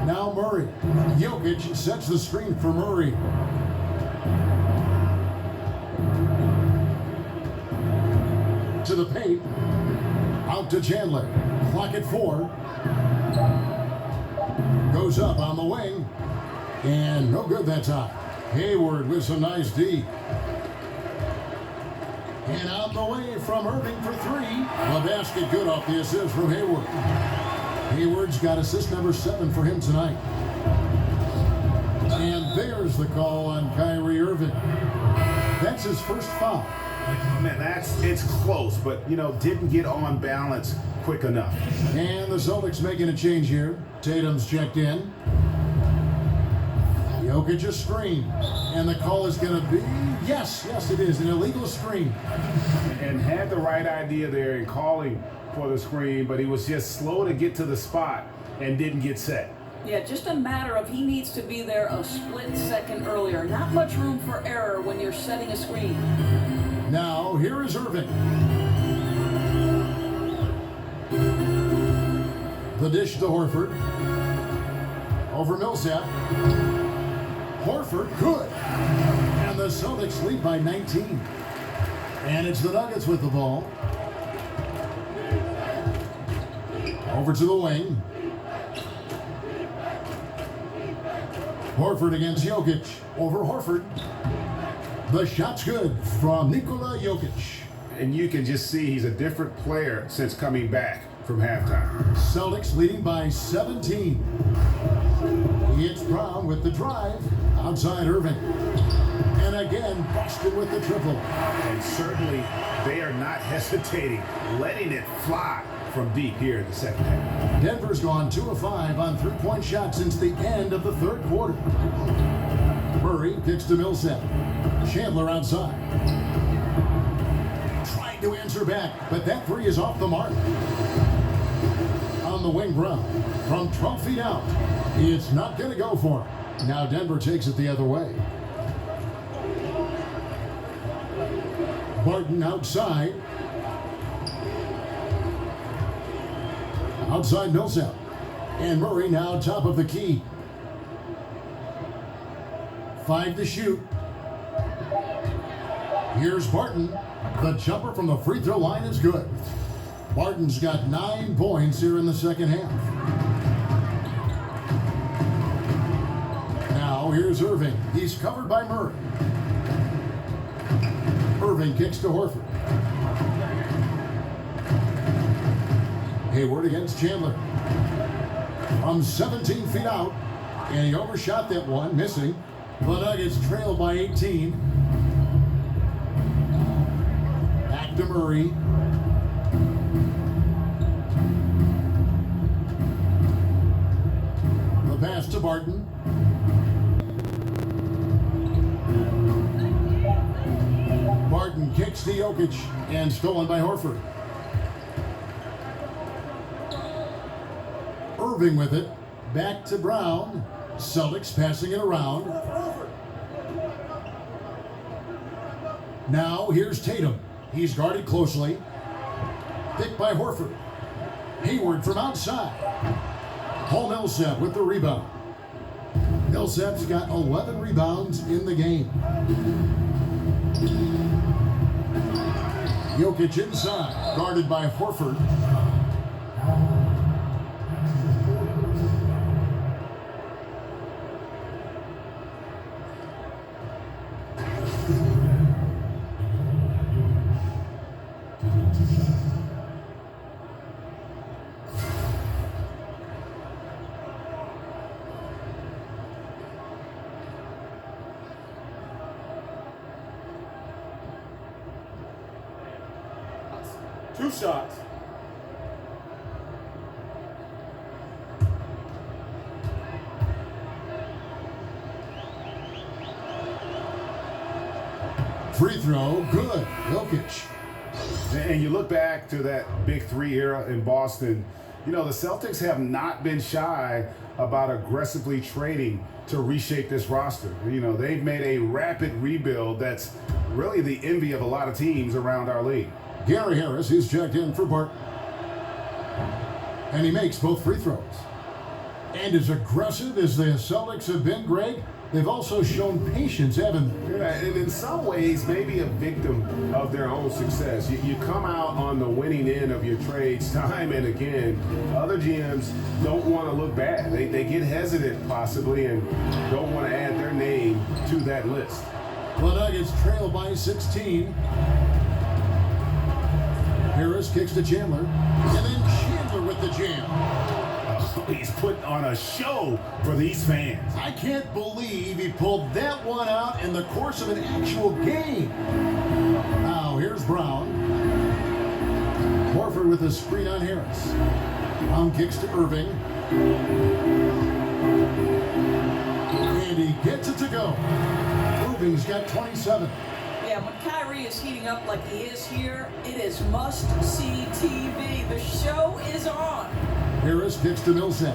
Now Murray. Jokic sets the screen for Murray. To the paint. Out to Chandler. Clock at 4. Goes up on the wing. And no good that time. Hayward with some nice D. And on the way from Irving for 3. The basket good off the assist from Hayward. Hayward's got assist number 7 for him tonight. And there's the call on Kyrie Irving. That's his first foul. Man, it's close, but, didn't get on balance quick enough. And the Celtics making a change here. Tatum's checked in. Jokic a screen. And the call is going to be, yes, it is, an illegal screen. And had the right idea there in calling for the screen, but he was just slow to get to the spot and didn't get set. Yeah, just a matter of he needs to be there a split second earlier. Not much room for error when you're setting a screen. Now, here is Irving. The dish to Horford. Over Millsap. Horford, good. And the Celtics lead by 19. And it's the Nuggets with the ball. Over to the wing. Horford against Jokic. Over Horford. The shot's good from Nikola Jokic. And you can just see he's a different player since coming back from halftime. Celtics leading by 17. It's Brown with the drive. Outside Irving. And again, Boston with the triple. And certainly they are not hesitating, letting it fly from deep here in the second half. Denver's gone 2 of 5 on three-point shots since the end of the third quarter. Murray kicks to Millsap. Chandler outside. Trying to answer back, but that three is off the mark. On the wing, Brown. From 12 feet out. It's not going to go for him. Now Denver takes it the other way. Barton outside. Outside Millsap. And Murray now top of the key. 5 to shoot. Here's Barton. The jumper from the free throw line is good. Barton's got 9 points here in the second half. Now here's Irving. He's covered by Murray. Irving kicks to Horford. Hayward against Chandler. From 17 feet out. And he overshot that one, missing. The Nuggets trail by 18. Back to Murray. The pass to Barton. Barton kicks to Jokic and stolen by Horford. Irving with it. Back to Brown. Celtics passing it around. Now here's Tatum. He's guarded closely. Picked by Horford. Hayward from outside. Paul Millsap with the rebound. Millsap's got 11 rebounds in the game. Jokic inside, guarded by Horford. Two shots. Free throw, good. Jokic. And you look back to that Big Three era in Boston, you know, the Celtics have not been shy about aggressively trading to reshape this roster. You know, they've made a rapid rebuild that's really the envy of a lot of teams around our league. Gary Harris is checked in for Barton. And he makes both free throws. And as aggressive as the Celtics have been, Greg, they've also shown patience, haven't they? Yeah, and in some ways, maybe a victim of their own success. You come out on the winning end of your trades time and again. Other GMs don't want to look bad. They get hesitant, possibly, and don't want to add their name to that list. The Nuggets trail by 16. Harris kicks to Chandler. And then Chandler with the jam. Oh, he's put on a show for these fans. I can't believe he pulled that one out in the course of an actual game. Now, here's Brown. Horford with a screen on Harris. Brown kicks to Irving. And he gets it to go. Irving's got 27. Yeah, when Kyrie is heating up like he is here, it is must-see TV. The show is on. Harris kicks to Millsap.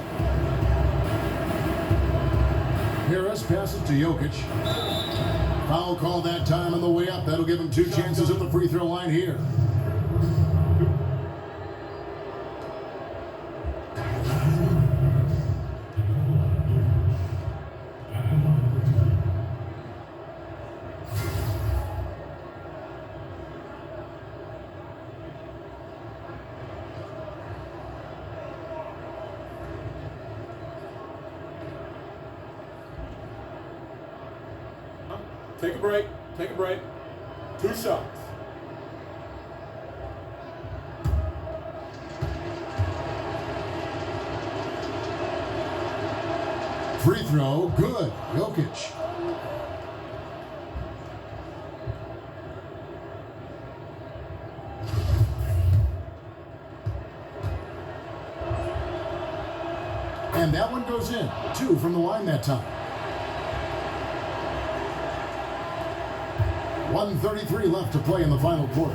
Harris passes to Jokic. Foul call that time on the way up. That'll give him 2 chances at the free throw line here. Take a break. Take a break. 2 shots. Free throw, good. Jokic. And that one goes in. 2 from the line that time. 1:33 left to play in the final quarter.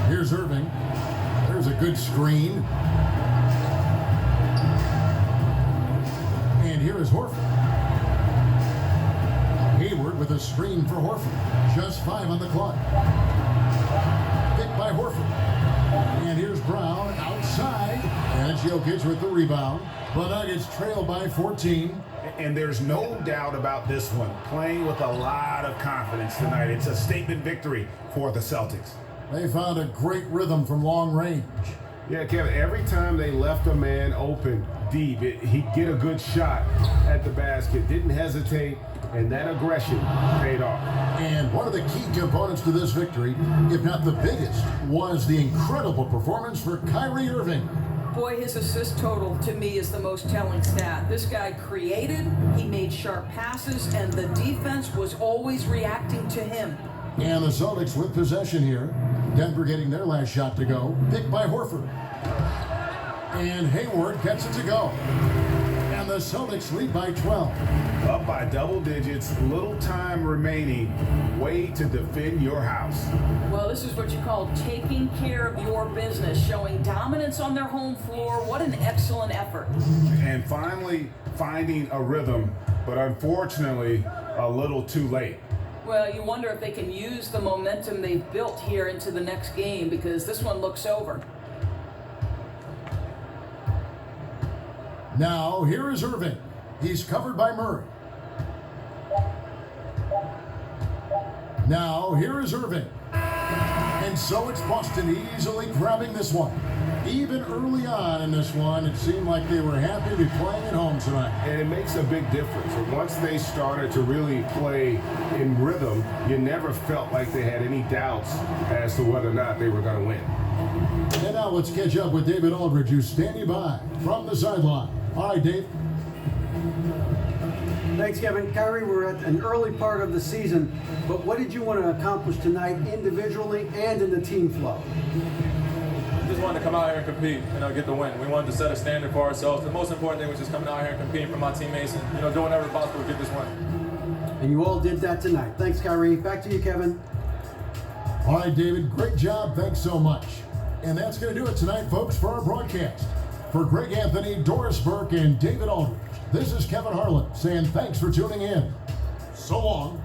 Here's Irving. There's a good screen. And here is Horford. Hayward with with a screen for Horford. Just 5 on the clock. Picked by Horford. And here's Brown outside. And Jokic with the rebound. The Nuggets trail by 14. And there's no doubt about this one. Playing with a lot of confidence tonight. It's a statement victory for the Celtics. They found a great rhythm from long range. Yeah, Kevin, every time they left a man open deep, he'd get a good shot at the basket. Didn't hesitate, and that aggression paid off. And one of the key components to this victory, if not the biggest, was the incredible performance for Kyrie Irving. Boy, his assist total to me is the most telling stat. This guy created, he made sharp passes, and the defense was always reacting to him. And the Celtics with possession here. Denver getting their last shot to go. Picked by Horford. And Hayward gets it to go. And the Celtics lead by 12. Up by double digits, little time remaining. Way to defend your house. Well, this is what you call taking care of your business, showing dominance on their home floor. What an excellent effort. And finally finding a rhythm, but unfortunately a little too late. Well, you wonder if they can use the momentum they've built here into the next game, because this one looks over. Now, here is Irving. He's covered by Murray. Now, here is Irving. And so it's Boston easily grabbing this one. Even early on in this one, it seemed like they were happy to be playing at home tonight. And it makes a big difference. And once they started to really play in rhythm, you never felt like they had any doubts as to whether or not they were going to win. And now let's catch up with David Aldridge, who's standing by from the sideline. All right, Dave. Thanks, Kevin. Kyrie, we're at an early part of the season, but what did you want to accomplish tonight individually and in the team flow? Just wanted to come out here and compete, get the win. We wanted to set a standard for ourselves. The most important thing was just coming out here and competing for my teammates and, doing whatever possible to get this win. And you all did that tonight. Thanks, Kyrie. Back to you, Kevin. All right, David, great job. Thanks so much. And that's going to do it tonight, folks, for our broadcast. For Greg Anthony, Doris Burke, and David Aldridge, this is Kevin Harlan saying thanks for tuning in. So long.